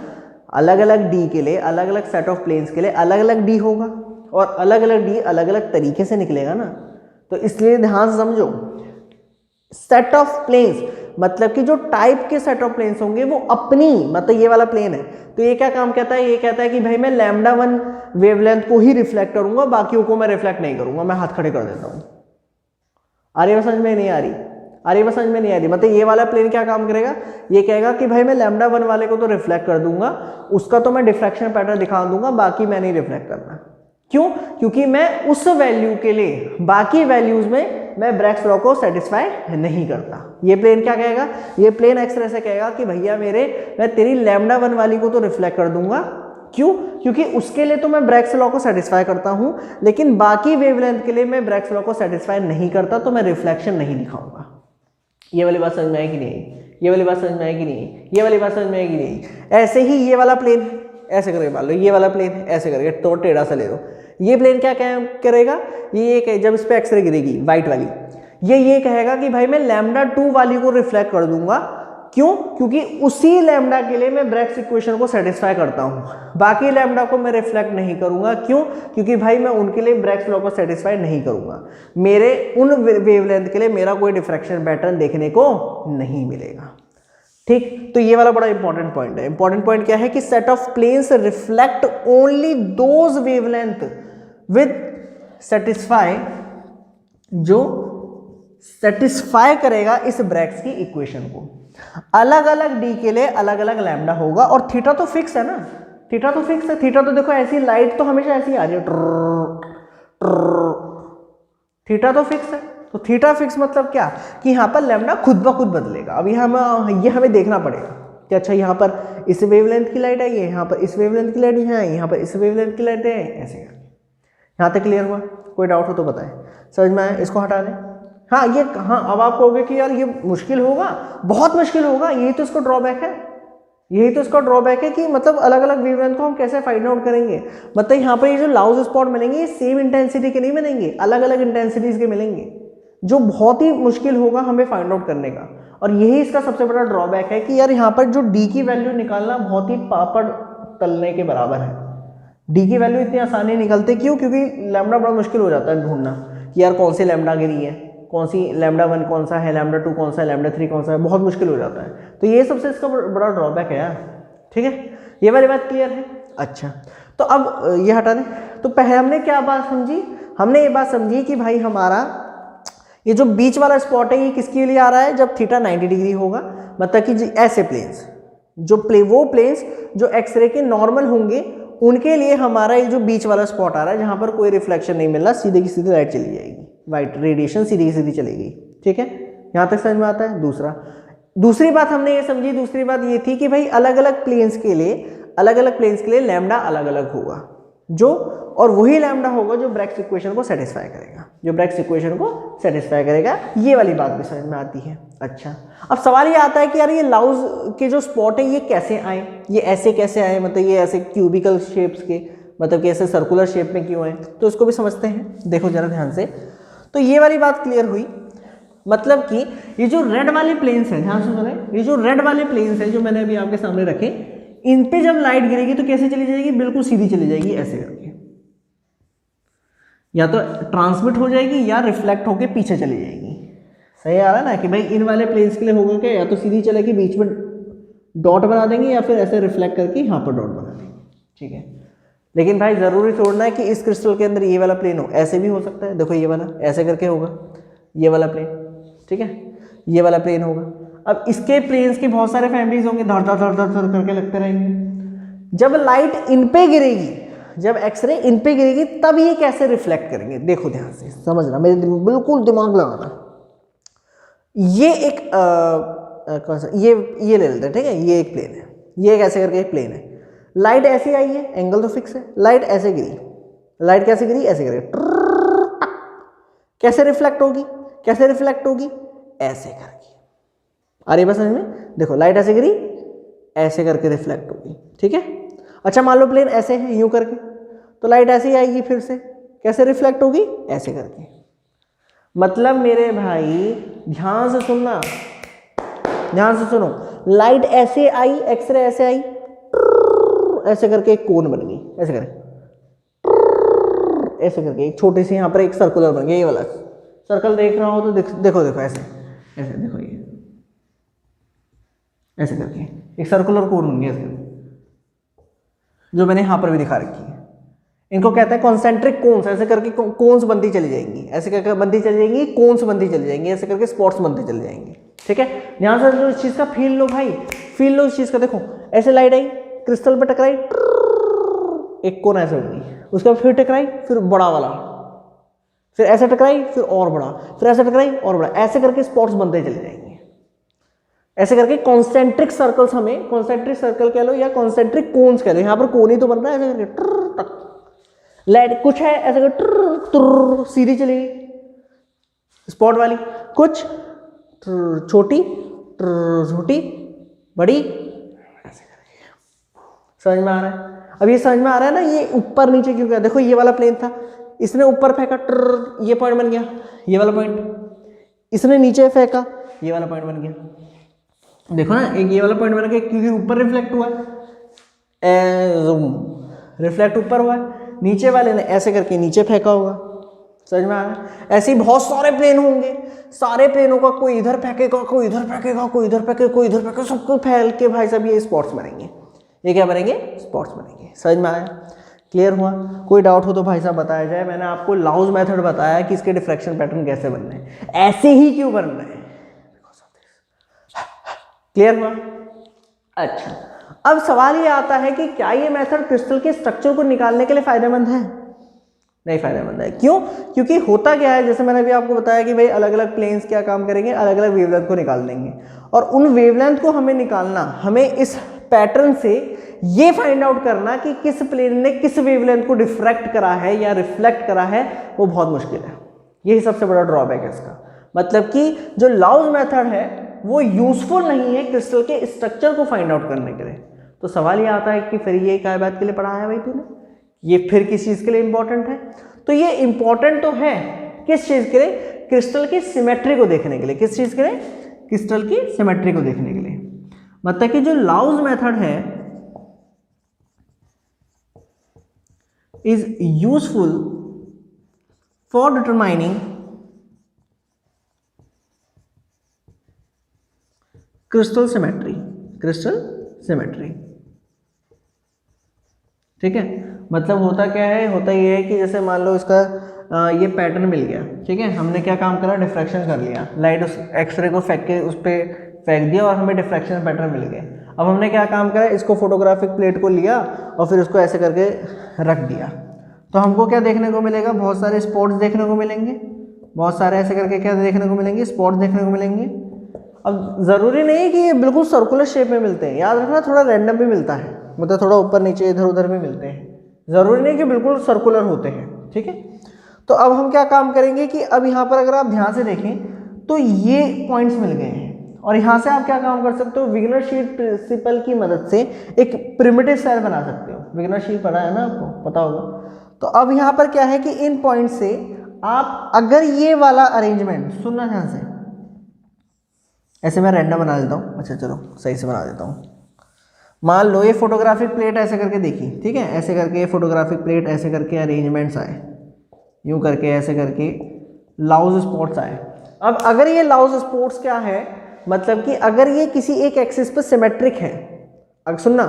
अलग अलग डी के लिए, अलग अलग सेट ऑफ प्लेन्स के लिए अलग अलग डी होगा, और अलग अलग डी अलग अलग तरीके से निकलेगा ना। तो इसलिए ध्यान से समझो, सेट ऑफ प्लेन्स मतलब कि जो टाइप के सेट ऑफ प्लेन्स होंगे वो अपनी, मतलब ये वाला प्लेन है तो ये क्या काम कहता है? ये कहता है कि भाई मैं λ1 वेवलेंथ को ही रिफ्लेक्ट करूंगा, बाकियों को मैं रिफ्लेक्ट नहीं करूंगा। मैं हाथ खड़े कर देता हूं। आ रही है समझ में? नहीं आ रही? आ रही बात समझ में? नहीं आ रही? मतलब ये वाला प्लेन क्या काम करेगा, ये कहेगा कि भाई मैं लैम्डा 1 वाले को तो रिफ्लेक्ट कर दूंगा, उसका तो मैं डिफ्रैक्शन पैटर्न दिखा दूंगा, बाकी मैं नहीं रिफ्लेक्ट करना। क्यों? क्योंकि मैं उस वैल्यू के लिए बाकी वैल्यूज में मैं ब्रैग्स लॉ को सेटिस्फाई नहीं करता। ये प्लेन क्या कहेगा, ये प्लेन एक्सरे से कहेगा कि भैया मैं तेरी लैम्डा 1 वाली को तो रिफ्लेक्ट कर दूंगा। क्यों? क्योंकि उसके लिए तो मैं ब्रैग्स लॉ को सेटिस्फाई करता हूं, लेकिन बाकी वेवलेंथ के लिए मैं ब्रैग्स लॉ को सेटिस्फाई नहीं करता, तो मैं रिफ्लेक्शन नहीं दिखाऊंगा। ये वाली बात समझ में आएगी नहीं? ये वाली बात समझ में आएगी नहीं? ये वाली बात समझ में आएगी नहीं? ऐसे ही ये वाला प्लेन ऐसे करके मान लो, ये वाला प्लेन ऐसे करके तो टेढ़ा सा ले लो। ये प्लेन क्या करेगा, ये जब इस पे एक्सरे गिरेगी वाइट वाली, ये कहेगा कि भाई मैं लैम्डा 2 वाली को रिफ्लेक्ट कर दूंगा। क्यों? क्योंकि उसी लैम्डा के लिए मैं ब्रैग्स इक्वेशन को सेटिस्फाई करता हूं, बाकी लैम्डा को मैं रिफ्लेक्ट नहीं करूंगा। क्यों? क्योंकि भाई मैं उनके लिए ब्रैग्स लॉ को सेटिस्फाई नहीं करूंगा, मेरे उन वेवलेंथ के लिए मेरा कोई डिफ्रैक्शन पैटर्न देखने को नहीं मिलेगा। ठीक, तो ये वाला बड़ा इंपॉर्टेंट पॉइंट है। इंपॉर्टेंट पॉइंट क्या है कि set of planes reflect only those wavelength with satisfy, जो सेटिस्फाई करेगा इस ब्रैग्स की इक्वेशन को। अलग अलग डी के लिए अलग अलग लैम्डा होगा, और थीटा तो फिक्स है ना, थीटा तो फिक्स है। थीटा तो देखो ऐसी लाइट तो हमेशा ऐसी आ रही है, थीटा तो फिक्स है। तो थीटा फिक्स मतलब क्या कि यहाँ पर लैम्डा खुद ब खुद बदलेगा। अब ये हमें देखना पड़ेगा कि अच्छा यहाँ पर इस वेवलेंथ की लाइट आई है, यहाँ पर इस वेवलेंथ की लाइट है, यहाँ पर इस वेवलेंथ की लाइट है, ऐसे करके। यहाँ तक क्लियर हुआ? कोई डाउट हो तो बताएं, समझ में आया? इसको हटा दें। हाँ, ये हाँ, अब आप कहोगे कि यार ये मुश्किल होगा, बहुत मुश्किल होगा। यही तो इसको ड्रॉबैक है, यही तो इसका ड्रॉबैक है कि मतलब अलग अलग वेवलेंथ को हम कैसे फाइंड आउट करेंगे। मतलब यहाँ पर ये जो लाउज स्पॉट मिलेंगे ये सेम इंटेंसिटी के नहीं मिलेंगे, अलग अलग इंटेंसिटीज के मिलेंगे, जो बहुत ही मुश्किल होगा हमें फाइंड आउट करने का। और यही इसका सबसे बड़ा ड्रॉबैक है कि यार यहाँ पर जो डी की वैल्यू निकालना बहुत ही पापड़ तलने के बराबर है। डी की वैल्यू इतनी आसानी निकलते क्यों? क्योंकि लैम्डा बड़ा मुश्किल हो जाता है ढूंढना कि यार कौन सी लैम्डा गिरी है, कौन सी लैम्डा 1 कौन सा है, लैम्डा 2 कौन सा है, लैम्डा 3 कौन सा है, बहुत मुश्किल हो जाता है। तो ये सबसे इसका बड़ा ड्रॉबैक है यार। ठीक है, ये वाली बात क्लियर है? अच्छा, तो अब ये हटा दें। तो पहले हमने क्या बात समझी? हमने ये बात समझी कि भाई हमारा ये जो बीच वाला स्पॉट है ये किसके लिए आ रहा है, जब थीटा 90 डिग्री होगा। मतलब कि ऐसे प्लेन्स वो प्लेन्स जो एक्सरे के नॉर्मल होंगे उनके लिए हमारा ये जो बीच वाला स्पॉट आ रहा है, जहां पर कोई रिफ्लेक्शन नहीं मिल रहा, सीधे की सीधी लाइट चली जाएगी, वाइट रेडिएशन सीधी की सीधी चलेगी। ठीक है, यहां तक समझ में आता है? दूसरी बात हमने ये समझी, दूसरी बात ये थी कि भाई अलग अलग प्लेन्स के लिए लैम्डा अलग अलग होगा, जो और वही लैम्डा होगा जो ब्रैग्स इक्वेशन को सेटिस्फाई करेगा, ये वाली बात भी समझ में आती है। अच्छा, अब सवाल ये आता है कि यार ये लाउज के जो स्पॉट है ये कैसे आए, ये ऐसे कैसे आए, मतलब ये ऐसे क्यूबिकल शेप्स के, मतलब कि ऐसे सर्कुलर शेप में क्यों आए, तो इसको भी समझते हैं। देखो जरा ध्यान से, तो ये वाली बात क्लियर हुई। मतलब कि ये जो रेड वाले प्लेन्स हैं, ध्यान से सुने, ये जो रेड वाले प्लेन्स हैं जो मैंने अभी आपके सामने रखे, इन पे जब लाइट गिरेगी तो कैसे चली जाएगी, बिल्कुल सीधी चली जाएगी, ऐसे करके, या तो ट्रांसमिट हो जाएगी या रिफ्लेक्ट होके पीछे चली जाएगी। सही आ रहा है ना कि भाई इन वाले प्लेन्स के लिए होगा क्या, या तो सीधी चलेगी, बीच में डॉट बना देंगे, या फिर ऐसे रिफ्लेक्ट करके यहाँ पर डॉट बना देंगे। ठीक है, लेकिन भाई जरूरी छोड़ना है कि इस क्रिस्टल के अंदर ये वाला प्लेन हो, ऐसे भी हो सकता है। देखो ये वाला ऐसे करके होगा, ये वाला प्लेन, ठीक है, ये वाला प्लेन होगा। अब इसके प्लेन्स की बहुत सारे फैमिलीज होंगे, धड़ धड़ धड़ धड़ करके लगते रहेंगे। जब लाइट इन पे गिरेगी, जब एक्सरे इन पे गिरेगी, तब ये कैसे रिफ्लेक्ट करेंगे, देखो ध्यान से समझना, मेरे बिल्कुल दिमाग लगाना। ये एक कौन सा, ये ले लेते हैं, ठीक है, ये एक प्लेन है, ये एक ऐसे करके एक प्लेन है। लाइट ऐसे आई है, एंगल तो फिक्स है, लाइट ऐसे गिरी, लाइट कैसे गिरी, ऐसे करके, कैसे रिफ्लेक्ट होगी, ऐसे करके। अरे बस समझ में, देखो लाइट ऐसे गिरी, ऐसे करके रिफ्लेक्ट होगी। ठीक है, अच्छा मान लो प्लेन ऐसे है, यूं करके, तो लाइट ऐसे ही आएगी, फिर से कैसे रिफ्लेक्ट होगी, ऐसे करके। मतलब मेरे भाई ध्यान से सुनना, ध्यान से सुनो, लाइट ऐसे आई, एक्सरे ऐसे आई, ऐसे करके एक कोन बन गई, ऐसे करके, ऐसे करके एक छोटी सी यहाँ पर एक सर्कुलर बन गया। ये वाला सर्कल देख रहा हो तो देखो ऐसे ऐसे देखो, ये ऐसे करके एक सर्कुलर कोन बन गया, जो मैंने यहाँ पर भी दिखा रखी है। इनको कहते हैं कॉन्सेंट्रिक कोन्स। ऐसे करके कोन्स बनती चली जाएंगी, ऐसे करके बनती चली जाएंगी, कोन्स बनती चली जाएंगी, ऐसे करके स्पॉट्स बनते चले जाएंगे। ठीक है, ध्यान से जो इस चीज़ का फील लो भाई, फील लो इस चीज़ का। देखो ऐसे लाइट आई, क्रिस्टल पे टकराई, एक कोन ऐसे होगी, उसके बाद फिर टकराई, फिर बड़ा वाला, फिर ऐसे टकराई, फिर और बड़ा, फिर ऐसे टकराई और बड़ा, ऐसे करके स्पॉट्स बनते चले जाएंगे। ऐसे करके कॉन्सेंट्रिक सर्कल्स, हमें कॉन्सेंट्रिक सर्कल कह लो या कॉन्सेंट्रिक कोन्स कह लो। यहाँ पर कोन ही तो बन रहा है, ऐसे करके लाइट कुछ है ऐसे करके सीधी चली गई स्पॉट वाली, कुछ छोटी छोटी बड़ी, ऐसे करके। समझ में आ रहा है? अब ये समझ में आ रहा है ना, ये ऊपर नीचे क्यों गया? देखो ये वाला प्लेन था, इसने ऊपर फेंका, ये पॉइंट बन गया, ये वाला पॉइंट। इसने नीचे फेंका, ये वाला पॉइंट बन गया। देखो ना, एक ये वाला पॉइंट बन गया क्योंकि ऊपर रिफ्लेक्ट हुआ है, रिफ्लेक्ट ऊपर हुआ है, नीचे वाले ने ऐसे करके नीचे फेंका होगा। समझ में आ रहा है? ऐसे ही बहुत सारे प्लेन होंगे, सारे प्लेनों का कोई इधर फेंकेगा, कोई इधर फेंकेगा, कोई इधर फेंकेगा, कोई इधर फेंकेगा, सबको फैल के भाई साहब ये स्पॉट्स बनेंगे। ये क्या बनेंगे? स्पॉट्स बनेंगे। समझ में आया? क्लियर हुआ? कोई डाउट हो तो भाई साहब बताया जाए। मैंने आपको लाउस मेथड बताया कि इसके डिफ्रैक्शन पैटर्न कैसे बनने हैं, ऐसे ही क्यों बन रहे हैं। क्लियर हुआ? अच्छा, अब सवाल ये आता है कि क्या ये मेथड क्रिस्टल के स्ट्रक्चर को निकालने के लिए फायदेमंद है? नहीं फायदेमंद है। क्यों? क्योंकि होता क्या है, जैसे मैंने अभी आपको बताया कि भाई अलग अलग प्लेन्स क्या काम करेंगे, अलग अलग वेवलेंथ को निकाल देंगे, और उन वेवलेंथ को हमें निकालना, हमें इस पैटर्न से ये फाइंड आउट करना कि किस प्लेन ने किस वेवलेंथ को डिफ्रैक्ट करा है या रिफ्लेक्ट करा है, वो बहुत मुश्किल है। यही सबसे बड़ा ड्रॉबैक है इसका। मतलब कि जो लाउस मेथड है वो यूजफुल नहीं है क्रिस्टल के स्ट्रक्चर को फाइंड आउट करने के लिए। तो सवाल ये आता है कि फिर ये क्या बात के लिए पढ़ाया भाई तूने, ये फिर किस चीज़ के लिए इंपॉर्टेंट है? तो ये इंपॉर्टेंट तो है किस चीज़ के लिए? क्रिस्टल की सिमेट्री को देखने के लिए। किस चीज़ के लिए? क्रिस्टल की सिमेट्री को देखने के लिए। मतलब कि जो लाउस मेथड है is useful for determining crystal symmetry. Crystal symmetry, ठीक है। मतलब होता क्या है? होता ये है कि जैसे मान लो इसका ये पैटर्न मिल गया, ठीक है, हमने क्या काम करा? डिफ्रैक्शन कर लिया, लाइट उस एक्सरे को फेंक के उस पर फेंक दिया और हमें डिफ्रैक्शन पैटर्न मिल गए। अब हमने क्या काम करा? इसको फोटोग्राफिक प्लेट को लिया और फिर उसको ऐसे करके रख दिया, तो हमको क्या देखने को मिलेगा? बहुत सारे स्पॉट्स देखने को मिलेंगे, बहुत सारे ऐसे करके क्या देखने को मिलेंगे? स्पॉट्स देखने को मिलेंगे। अब ज़रूरी नहीं है कि ये बिल्कुल सर्कुलर शेप में मिलते हैं, याद रखना थोड़ा रैंडम भी मिलता है, मतलब थोड़ा ऊपर नीचे इधर उधर भी मिलते हैं, ज़रूरी नहीं कि बिल्कुल सर्कुलर होते हैं, ठीक है। तो अब हम क्या काम करेंगे कि अब यहाँ पर अगर आप ध्यान से देखें तो ये पॉइंट्स मिल गए हैं, और यहाँ से आप क्या काम कर सकते हो? विग्नर शीट प्रिंसिपल की मदद से एक प्रिमिटिव सेल बना सकते हो। विग्नर शीट पढ़ा है ना, आपको पता होगा। तो अब यहाँ पर क्या है कि इन पॉइंट से आप अगर ये वाला अरेंजमेंट, सुनना ध्यान से, ऐसे मैं रैंडम बना देता हूँ, अच्छा चलो सही से बना देता हूँ। मान लो ये फोटोग्राफिक प्लेट ऐसे करके देखी, ठीक है, ऐसे करके ये फोटोग्राफिक प्लेट ऐसे करके अरेंजमेंट्स आए, यूं करके ऐसे करके लाउस स्पॉट्स आए। अब अगर ये लाउस स्पॉट्स क्या है? मतलब कि अगर ये किसी एक एक्सिस पर सिमेट्रिक है, अगर सुनना,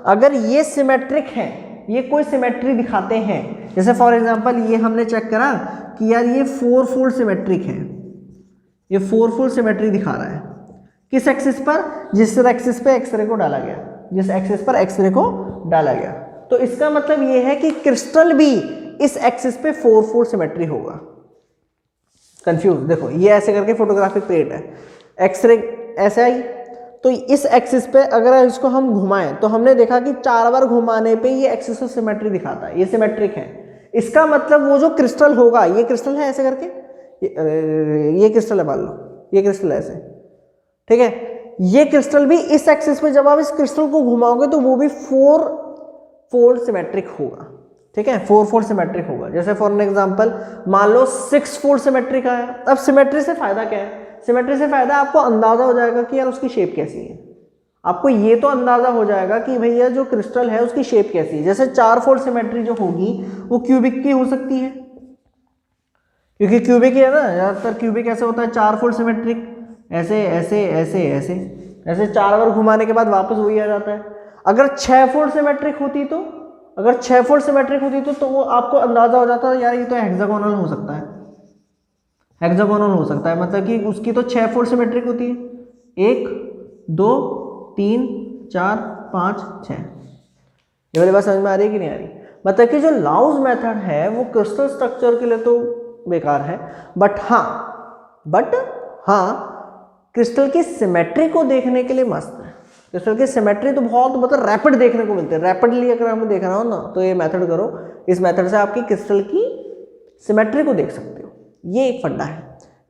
अगर ये सिमेट्रिक है, ये कोई सिमेट्री दिखाते हैं, जैसे फॉर एग्जांपल ये हमने चेक करा कि यार ये 4 फोल्ड सिमेट्रिक है, ये 4 फोल्ड सिमेट्री दिखा रहा है किस एक्सिस पर? जिस एक्सिस पे एक्सरे को डाला गया, जिस एक्सिस पर एक्सरे को डाला गया। तो इसका मतलब ये है कि क्रिस्टल भी इस एक्सिस पे 4 फोल्ड सिमेट्री होगा। कंफ्यूज? देखो ये ऐसे करके फोटोग्राफिक प्लेट है, एक्सरे ऐसे आई, तो इस एक्सिस पे अगर इसको हम घुमाएं तो हमने देखा कि 4 बार घुमाने पे ये एक्सिस ऑफ सिमेट्री दिखाता है, ये सिमेट्रिक है। इसका मतलब वो जो क्रिस्टल होगा, ये क्रिस्टल है ऐसे करके, ये क्रिस्टल है, मान लो ये क्रिस्टल है ऐसे, ठीक है, ये क्रिस्टल भी इस एक्सिस पे जब आप इस क्रिस्टल को घुमाओगे तो वो भी 4 फोल्ड सिमेट्रिक होगा, ठीक है, 4 फोल्ड सिमेट्रिक होगा। जैसे फॉर एग्जांपल मान लो 6 फोल्ड सिमेट्रिक आया। अब सिमेट्री से फायदा क्या है? सिमेट्री से फायदा आपको अंदाजा हो जाएगा कि यार उसकी शेप कैसी है, आपको ये तो अंदाजा हो जाएगा कि भैया जो क्रिस्टल है उसकी शेप कैसी है। जैसे 4 फोल्ड सिमेट्री जो होगी वो क्यूबिक की हो सकती है, क्योंकि क्यूबिक है ना, ज़्यादातर क्यूबिक ऐसे होता है 4 फोल्ड सिमेट्रिक, ऐसे ऐसे ऐसे ऐसे ऐसे 4 बार घुमाने के बाद वापस वही आ जाता है। अगर 6 फोल्ड सिमेट्रिक होती तो अगर 6 फोल्ड सिमेट्रिक होती तो वो आपको अंदाजा हो जाता यार ये तो हेक्सागोनल हो सकता है, हेक्सागोनल हो सकता है, मतलब कि उसकी तो 6 फोल्ड सिमेट्रिक होती है, 1 2 3 4 5 6। ये वाली बात समझ में आ रही है कि नहीं आ रही? मतलब कि जो लाउस मेथड है वो क्रिस्टल स्ट्रक्चर के लिए तो बेकार है, बट हाँ क्रिस्टल की सिमेट्री को देखने के लिए मस्त है। क्रिस्टल की सिमेट्री तो बहुत मतलब रैपिड देखने को मिलती है, रैपिडली अगर आपको देखना हो ना तो ये मेथड करो, इस मेथड से आपकी क्रिस्टल की सिमेट्री को देख सकते हो। ये एक फंडा है,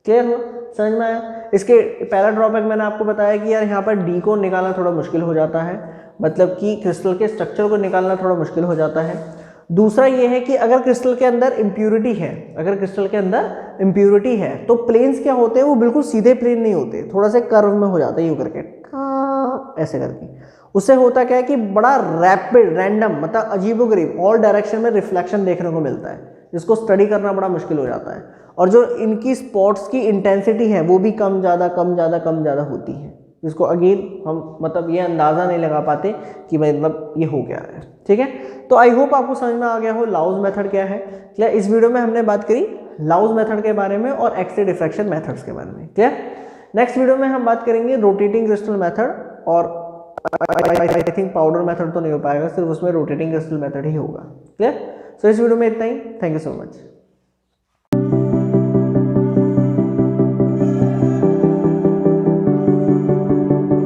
क्लियर हुआ, समझ में आया? इसके पहला ड्रॉबैक मैंने आपको बताया कि यार यहाँ पर डी को निकालना थोड़ा मुश्किल हो जाता है, मतलब कि क्रिस्टल के स्ट्रक्चर को निकालना थोड़ा मुश्किल हो जाता है। दूसरा ये है कि अगर क्रिस्टल के अंदर इम्प्यूरिटी है, अगर क्रिस्टल के अंदर इम्प्यूरिटी है तो प्लेन्स क्या होते हैं, वो बिल्कुल सीधे प्लेन नहीं होते, थोड़ा सा कर्व में हो जाता है यूं करके ऐसे करके। उससे होता क्या है कि बड़ा रैपिड रैंडम मतलब अजीबोगरीब ऑल डायरेक्शन में रिफ्लेक्शन देखने को मिलता है, जिसको स्टडी करना बड़ा मुश्किल हो जाता है। और जो इनकी स्पॉट्स की इंटेंसिटी है वो भी कम ज़्यादा कम ज़्यादा कम ज़्यादा होती है, जिसको अगेन हम मतलब ये अंदाज़ा नहीं लगा पाते कि मतलब ये हो क्या है। ठीक है, तो आई होप आपको समझ में आ गया हो लाउस मेथड क्या है। क्लियर, इस वीडियो में हमने बात करी लाउस मेथड के बारे में और एक्स रे डिफ्रैक्शन मेथड्स के बारे में। क्लियर, नेक्स्ट वीडियो में हम बात करेंगे रोटेटिंग क्रिस्टल मेथड, और आई थिंक पाउडर मेथड तो नहीं हो पाएगा, सिर्फ उसमें रोटेटिंग क्रिस्टल मेथड ही होगा। क्लियर, सो इस वीडियो में इतना ही, थैंक यू सो मच।